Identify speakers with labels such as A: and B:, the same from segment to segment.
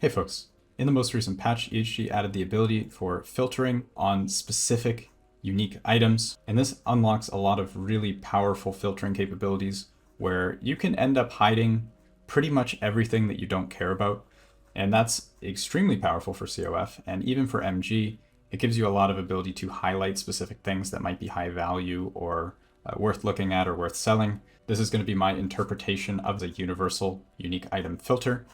A: Hey folks, in the most recent patch, EHG added the ability for filtering on specific unique items, and this unlocks a lot of really powerful filtering capabilities where you can end up hiding pretty much everything that you don't care about, and that's extremely powerful for COF, and even for MG, it gives you a lot of ability to highlight specific things that might be high value or worth looking at or worth selling. This is going to be my interpretation of the universal unique item filter.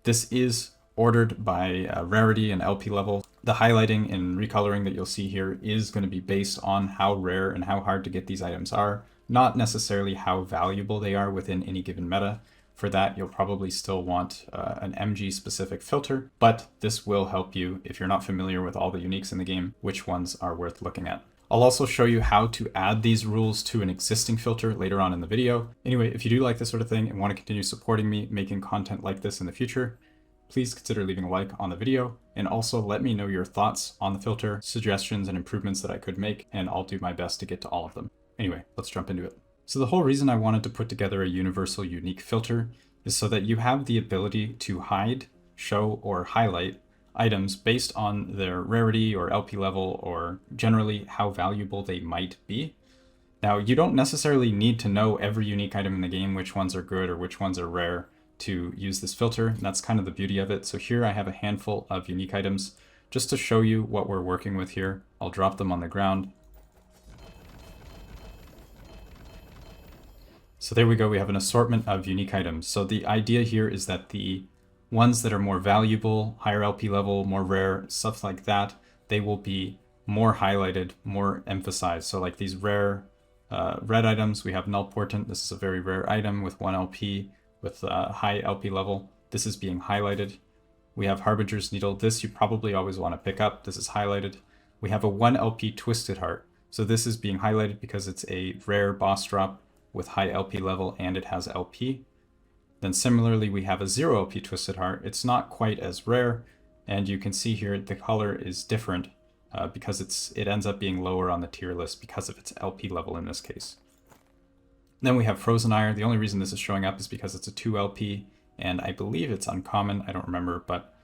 A: This is ordered by rarity and LP level. The highlighting and recoloring that you'll see here is going to be based on how rare and how hard to get these items are, not necessarily how valuable they are within any given meta. For that, you'll probably still want an MG specific filter, but this will help you if you're not familiar with all the uniques in the game, which ones are worth looking at. I'll also show you how to add these rules to an existing filter later on in the video. Anyway, if you do like this sort of thing and want to continue supporting me making content like this in the future, please consider leaving a like on the video, and also let me know your thoughts on the filter, suggestions and improvements that I could make, and I'll do my best to get to all of them. Anyway, let's jump into it. So the whole reason I wanted to put together a universal unique filter is so that you have the ability to hide, show, or highlight items based on their rarity or LP level or generally how valuable they might be. Now, you don't necessarily need to know every unique item in the game, which ones are good or which ones are rare, to use this filter, and that's kind of the beauty of it. So here I have a handful of unique items just to show you what we're working with here. I'll drop them on the ground. So there we go, we have an assortment of unique items. So the idea here is that the ones that are more valuable, higher LP level, more rare, stuff like that, they will be more highlighted, more emphasized. So like these rare red items, we have Null Portent. This is a very rare item with 1 LP. With a high LP level. This is being highlighted. We have Harbinger's Needle. This you probably always want to pick up. This is highlighted. We have a 1 LP Twisted Heart. So this is being highlighted because it's a rare boss drop with high LP level and it has LP. Then similarly, we have a 0 LP Twisted Heart. It's not quite as rare, and you can see here the color is different because it ends up being lower on the tier list because of its LP level in this case. Then we have Frozen Iron. The only reason this is showing up is because it's a 2 LP, and I believe it's uncommon. I don't remember, but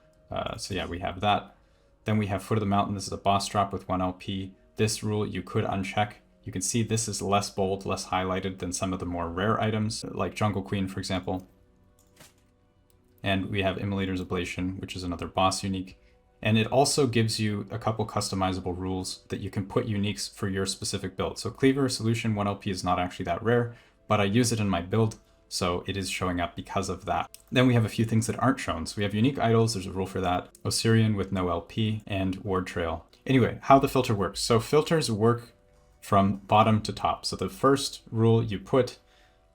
A: so yeah, we have that. Then we have Foot of the Mountain. This is a boss drop with 1 LP. This rule you could uncheck. You can see this is less bold, less highlighted than some of the more rare items, like Jungle Queen, for example. And we have Immolator's Ablation, which is another boss unique. And it also gives you a couple customizable rules that you can put uniques for your specific build. So Cleaver Solution 1 LP is not actually that rare, but I use it in my build, so it is showing up because of that. Then we have a few things that aren't shown. So we have Unique Idols, there's a rule for that, Osirian with no LP, and Ward Trail. Anyway, how the filter works. So filters work from bottom to top. So the first rule you put,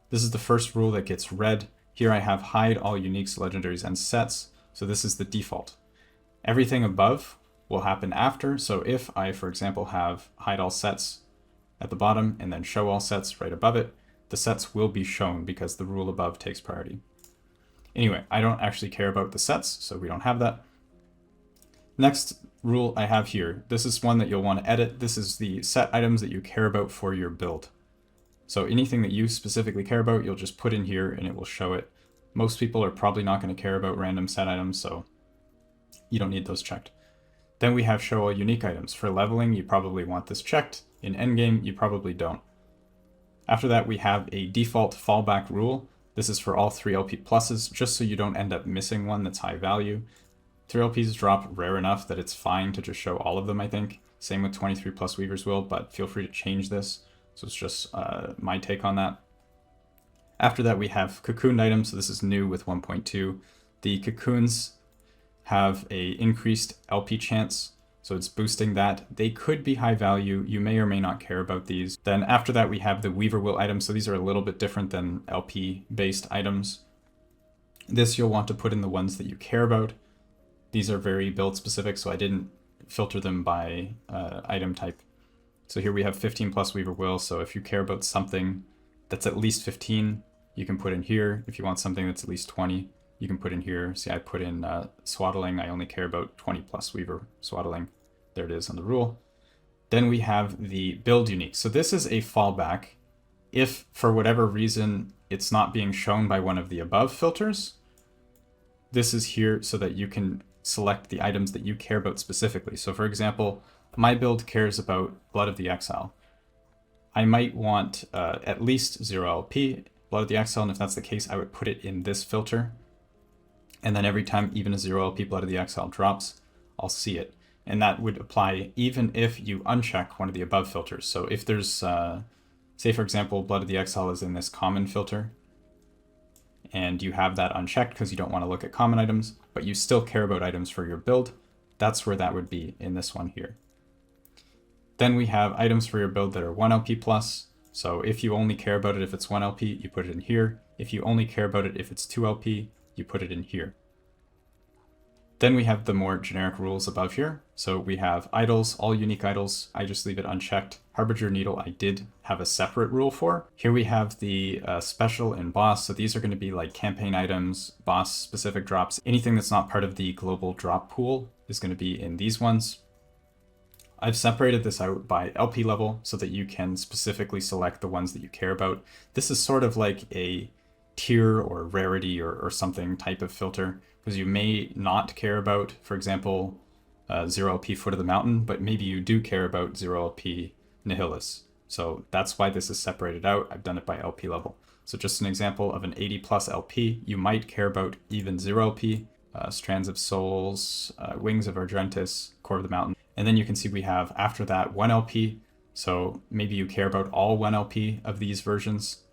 A: this is the first rule that gets read. Here I have hide all uniques, legendaries, and sets. So this is the default. Everything above will happen after. So if I, for example, have hide all sets at the bottom and then show all sets right above it, the sets will be shown because the rule above takes priority. Anyway, I don't actually care about the sets, so we don't have that. Next rule I have here, this is one that you'll want to edit. This is the set items that you care about for your build. So anything that you specifically care about, you'll just put in here and it will show it. Most people are probably not going to care about random set items, so you don't need those checked. Then we have show all unique items. For leveling, you probably want this checked. In endgame, you probably don't. After that, we have a default fallback rule. This is for all 3 LP pluses, just so you don't end up missing one that's high value. 3 LPs drop rare enough that it's fine to just show all of them, I think. Same with 23 plus Weaver's Will, but feel free to change this. So it's just my take on that. After that, we have cocooned items. So this is new with 1.2. The cocoons have a increased LP chance, so it's boosting that. They could be high value. You may or may not care about these. Then after that, we have the Weaver Will items. So these are a little bit different than LP based items. This you'll want to put in the ones that you care about. These are very build specific, so I didn't filter them by item type. So here we have 15 plus Weaver Will. So if you care about something that's at least 15, you can put in here. If you want something that's at least 20, you can put in here. See, I put in Swaddling. I only care about 20 plus Weaver Swaddling. There it is on the rule. Then we have the build unique. So this is a fallback if for whatever reason it's not being shown by one of the above filters. this is here so that you can select the items that you care about specifically. So for example, my build cares about Blood of the Exile. I might want at least 0 LP Blood of the Exile, and if that's the case, I would put it in this filter. And then every time even a 0 LP Blood of the Exile drops, I'll see it. And that would apply even if you uncheck one of the above filters. So if there's, say for example, Blood of the Exile is in this common filter, and you have that unchecked because you don't want to look at common items, but you still care about items for your build, that's where that would be in this one here. Then we have items for your build that are 1 LP plus. So if you only care about it if it's 1 LP, you put it in here. If you only care about it if it's 2 LP, you put it in here. Then we have the more generic rules above here. So we have idols, all unique idols. I just leave it unchecked. Harbinger Needle, I did have a separate rule for. Here we have the special and boss. So these are going to be like campaign items, boss specific drops. Anything that's not part of the global drop pool is going to be in these ones. I've separated this out by LP level so that you can specifically select the ones that you care about. This is sort of like a tier or rarity or something type of filter, because you may not care about, for example, 0 LP Foot of the Mountain, but maybe you do care about 0 LP Nihilus. So that's why this is separated out. I've done it by LP level. So just an example of an 80 plus LP, you might care about even 0 LP, Strands of Souls, Wings of Argentis, Core of the Mountain. And then you can see we have after that 1 LP. So maybe you care about all 1 LP of these versions.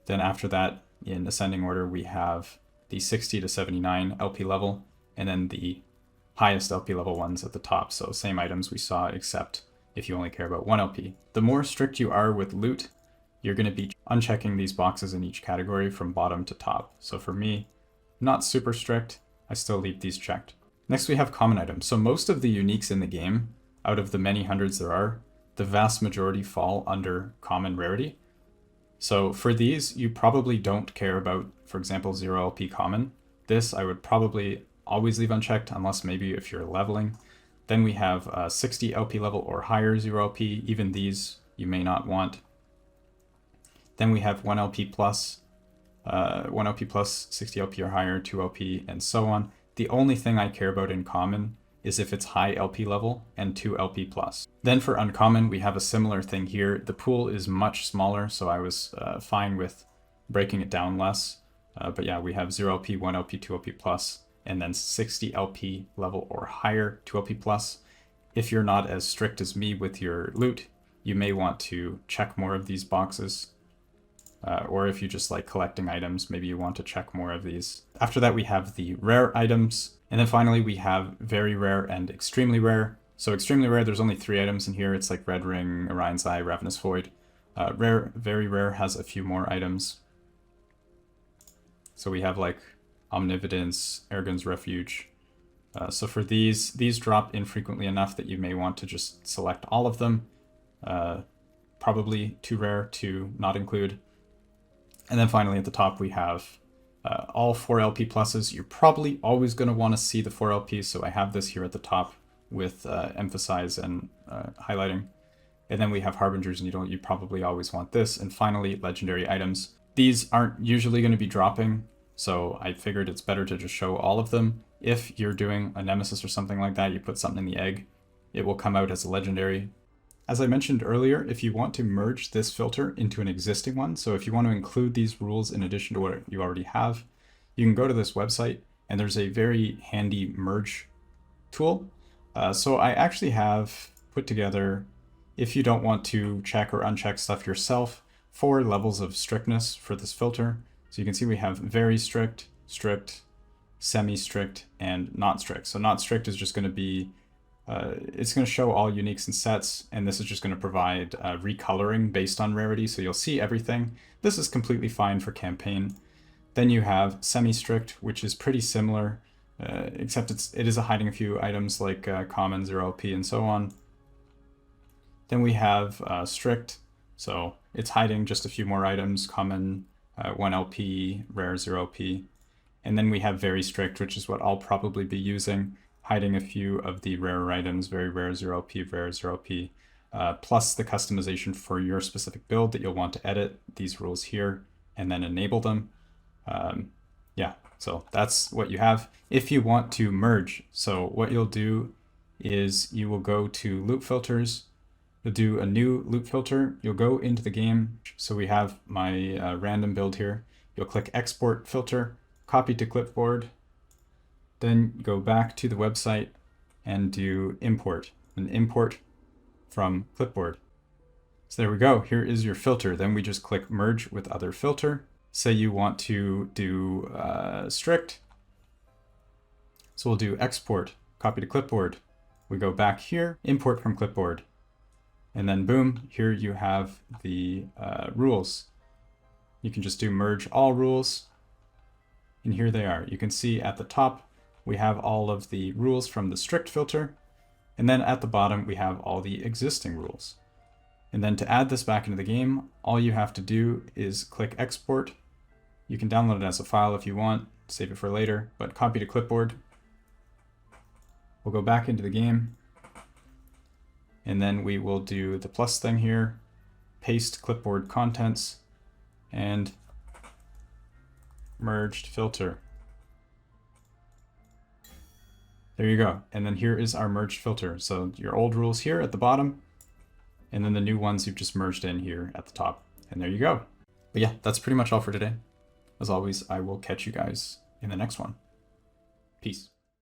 A: Then after that, in ascending order, we have the 60 to 79 LP level, and then the highest LP level ones at the top. So same items we saw, except if you only care about 1 LP. The more strict you are with loot, you're going to be unchecking these boxes in each category from bottom to top. So for me, not super strict. I still leave these checked. Next we have common items. So most of the uniques in the game, out of the many hundreds there are, the vast majority fall under common rarity. So for these, you probably don't care about, for example, 0 LP common. This I would probably always leave unchecked, unless maybe if you're leveling. Then we have 60 LP level or higher 0 LP. Even these you may not want. Then we have 1 LP plus, 1 LP plus, 60 LP or higher, 2 LP, and so on. The only thing I care about in common is if it's high LP level and 2 LP plus. Then for uncommon, we have a similar thing here. The pool is much smaller, so I was fine with breaking it down less. But yeah, we have 0 LP, 1 LP, 2 LP plus, and then 60 LP level or higher, 2 LP plus. If you're not as strict as me with your loot, you may want to check more of these boxes. Or if you just like collecting items, maybe you want to check more of these. After that, we have the rare items. And then finally, we have very rare and extremely rare. So extremely rare, there's only 3 items in here. It's like Red Ring, Orion's Eye, Ravenous Void. Rare, very rare has a few more items. So we have like Omnividence, Aragon's Refuge. So for these drop infrequently enough that you may want to just select all of them. Probably too rare to not include. And then finally at the top we have all 4 LP pluses. You're probably always going to want to see the 4 LPs, so I have this here at the top with emphasize and highlighting. And then we have Harbinger's Needle. You probably always want this. And finally, legendary items. These aren't usually going to be dropping, so I figured it's better to just show all of them. If you're doing a Nemesis or something like that, you put something in the egg, it will come out as a legendary. As I mentioned earlier, if you want to merge this filter into an existing one, so if you want to include these rules in addition to what you already have, you can go to this website and there's a very handy merge tool. So I actually have put together, if you don't want to check or uncheck stuff yourself, 4 levels of strictness for this filter. So you can see we have very strict, strict, semi-strict, and not strict. So not strict is just going to be it's going to show all uniques and sets, and this is just going to provide recoloring based on rarity, so you'll see everything. This is completely fine for campaign. Then you have semi-strict, which is pretty similar, except it is hiding a few items like common, 0 LP, and so on. Then we have strict, so it's hiding just a few more items, common, 1 LP, rare, 0 LP. And then we have very strict, which is what I'll probably be using, hiding a few of the rare items, very rare 0 LP, rare 0 LP, plus the customization for your specific build that you'll want to edit these rules here and then enable them. Yeah, So that's what you have. If you want to merge, so what you'll do is you will go to loop filters, you'll do a new loop filter, you'll go into the game. So we have my random build here. You'll click export filter, copy to clipboard, then go back to the website and do import, and import from clipboard. So there we go, here is your filter. Then we just click merge with other filter. Say you want to do strict. So we'll do export, copy to clipboard. We go back here, import from clipboard. And then boom, here you have the rules. You can just do merge all rules. And here they are. You can see at the top, we have all of the rules from the strict filter. And then at the bottom, we have all the existing rules. And then to add this back into the game, all you have to do is click export. You can download it as a file if you want, save it for later, but copy to clipboard. We'll go back into the game. And then we will do the plus thing here, paste clipboard contents, and merged filter. There you go. And then here is our merged filter. So your old rules here at the bottom, and then the new ones you've just merged in here at the top. And there you go. But yeah, that's pretty much all for today. As always, I will catch you guys in the next one. Peace.